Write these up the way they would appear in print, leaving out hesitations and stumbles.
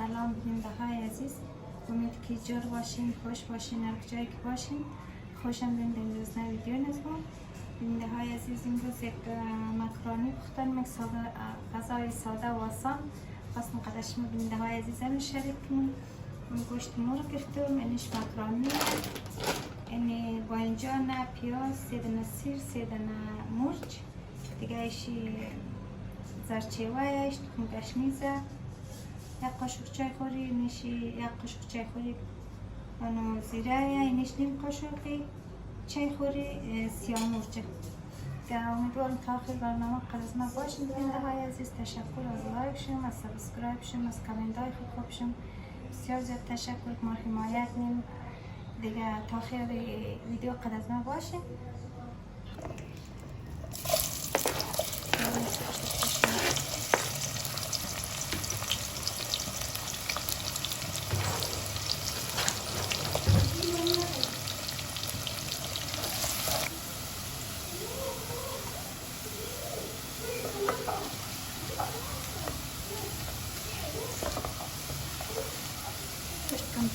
سلام بیننده های عزیز، امید که جور باشین، خوش باشین، هر جایی که باشین. خوشم بیننده امروز نوی ویدیو نزدم. بیننده های عزیز، امروز یک ماکرونی پختن، یک غذای ساده و آسان خواستم قدرشم بیننده های عزیز هم شریک کنم. گوشت مرغ گرفتم، اینش ماکرونی، اینی با اینجا نه پیاز، 3 دانه سیر، 3 دانه مرچ، دیگه ایشی زرچه‌وایش، تخم گشنیزه، یک قاشق چای خوری، اینش یک قاشق چای خوری آنو زیره، اینش نیم قاشقی چای خوری سیاه مرچ. امیدوارم تا آخر برنامه قدرتمند باشین. بیننده های عزیز، تشکر از لایک شم، از سابسکرایب شم، از کامنت های خوب شم. بسیار زیاد تشکر که ما حمایت نیم. دیگه تا آخر ویدیو قدرتمند باشین.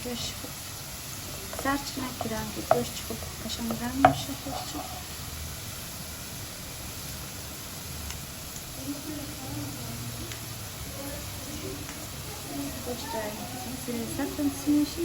گوشت خوب زرچ نکردم که گوشت خوب قشنگ رنگ میشه. گوشت لذت انسی میشه.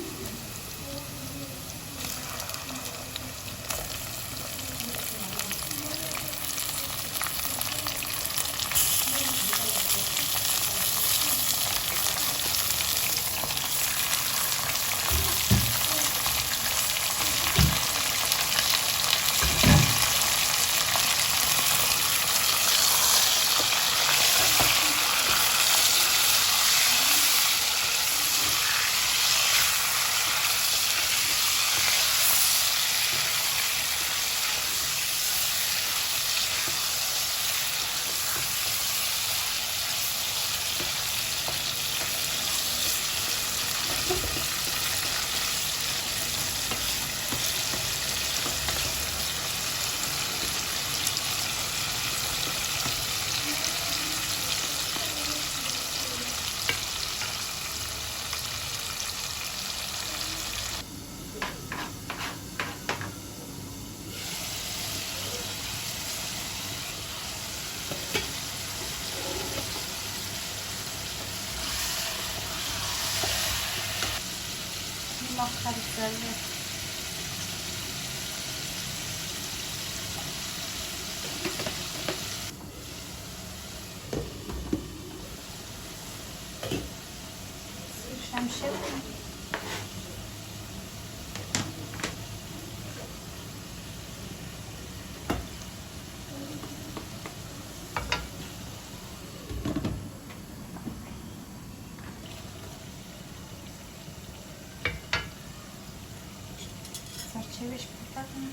Zerçeveş kırpalım.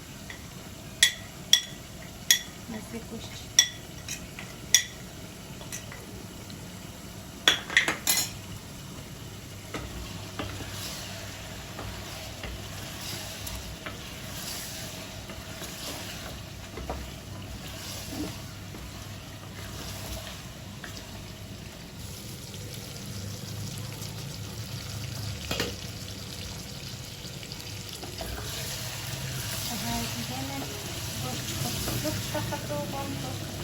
Nasıl guşt? Çok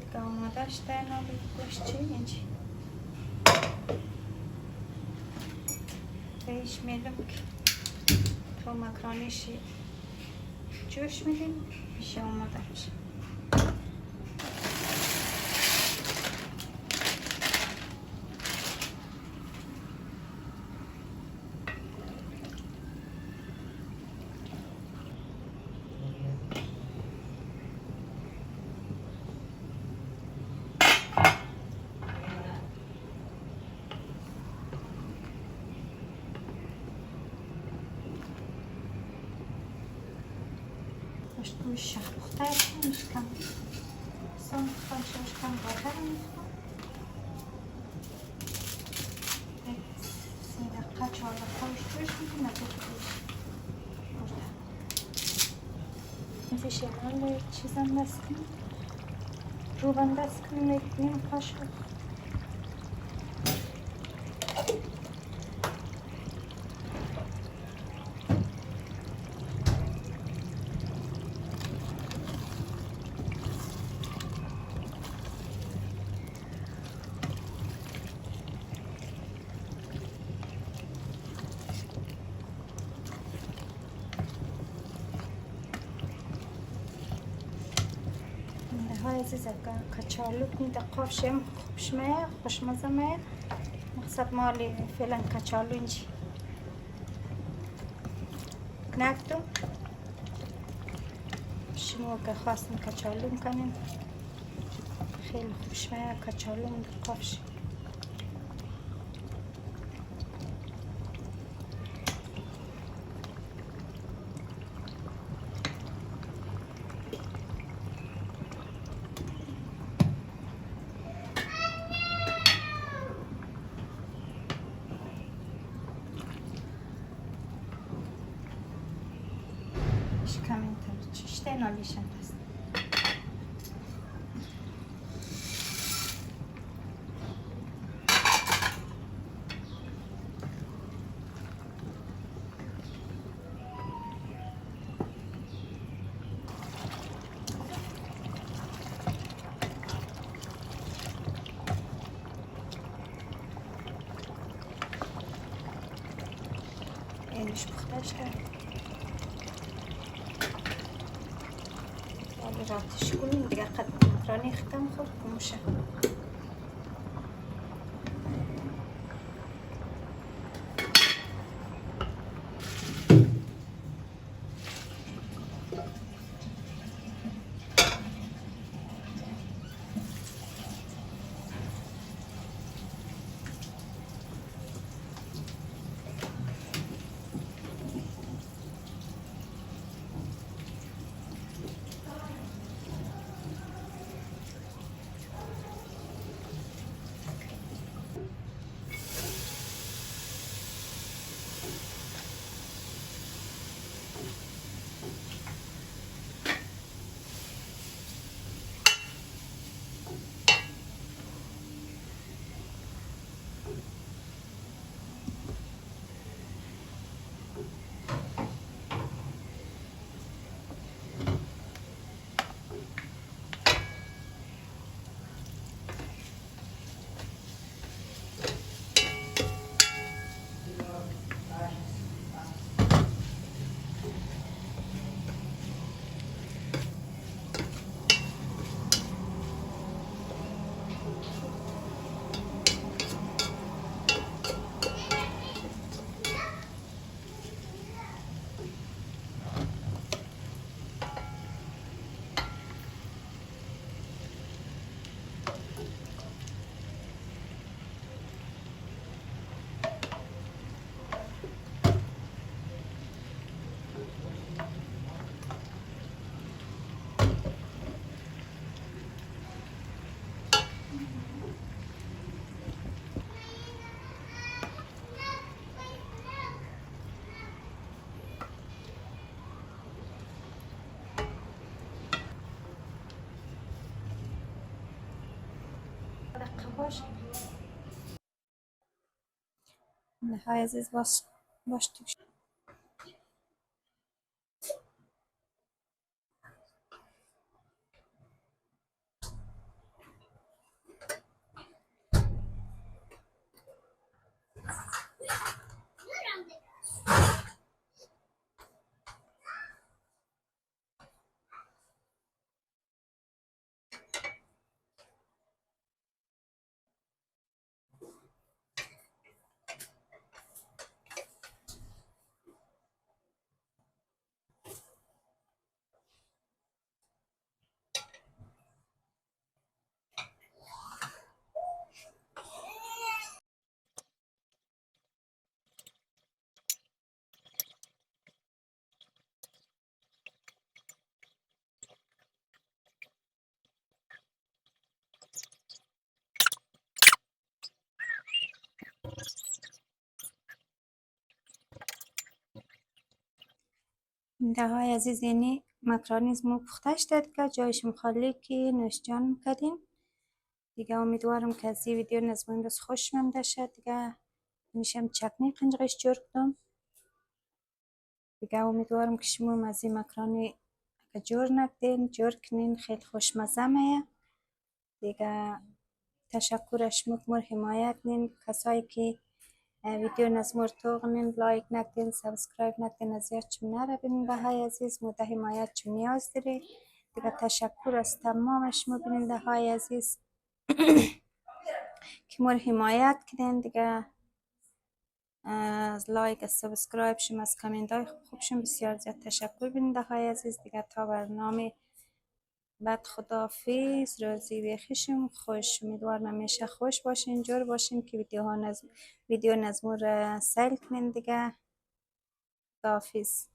دیگه آماده شده. نابی گوشت چی اینجی بهش میدم که تو ماکرونیش جوش میدیم میشه آماده میشه. گوشت شخ پخته میشکم سون خانشوش کم بادر میخوام 3 دقیقه 4 دقیقه جوش میدیم تو گوشت شمال چیزم دست کنیم روبن دست کنیم نیم قاشق های عزیز کچالو میده قافشم خوشمه خوشمزه مه مقصد مالی فعلا کچالو اینجی نکدم شما که خواستم کچالو میکنیم خیلی خوشمه کچالو میده قافش کمی تا چشته نالیشن هست اینش پخته شد راتش کنیم دیگه قد ماکرونی ختم خود میشه باش نهای عزیز باش تو ده های عزیز یعنی ماکرونی مو پخته شده دیگه، جایشم خالی که نوش جان میکردیم دیگه. امیدوارم که از این ویدیو نظمون روز خوش ممده شد دیگه. میشم چکنی قنجقش جور کردم دیگه. امیدوارم که شما از این ماکرونی که جور نکدین جور کنین، خیلی خوشمزه میه دیگه. تشکرش مکمر حمایت نین کسایی که ویدیو نظمور توغنین، لایک نکدین، سابسکرایب نکدین، اذیت چم نره بینین. به های عزیز مده حمایت چم نیاز داری دیگه. تشکر از تمام شما بیننده های عزیز که مور حمایت کردین دیگه. از لایک، از سابسکرایب شما، از کامنت های خوبشون بسیار زیاد تشکر بیننده های عزیز دیگه. تا برنامه بعد خداحافظ، روزی بیخیشم خوش. امیدوارم همیشه خوش باشین، جور باشین که ویدیو نظمور سیل کنین دیگه. خداحافظ.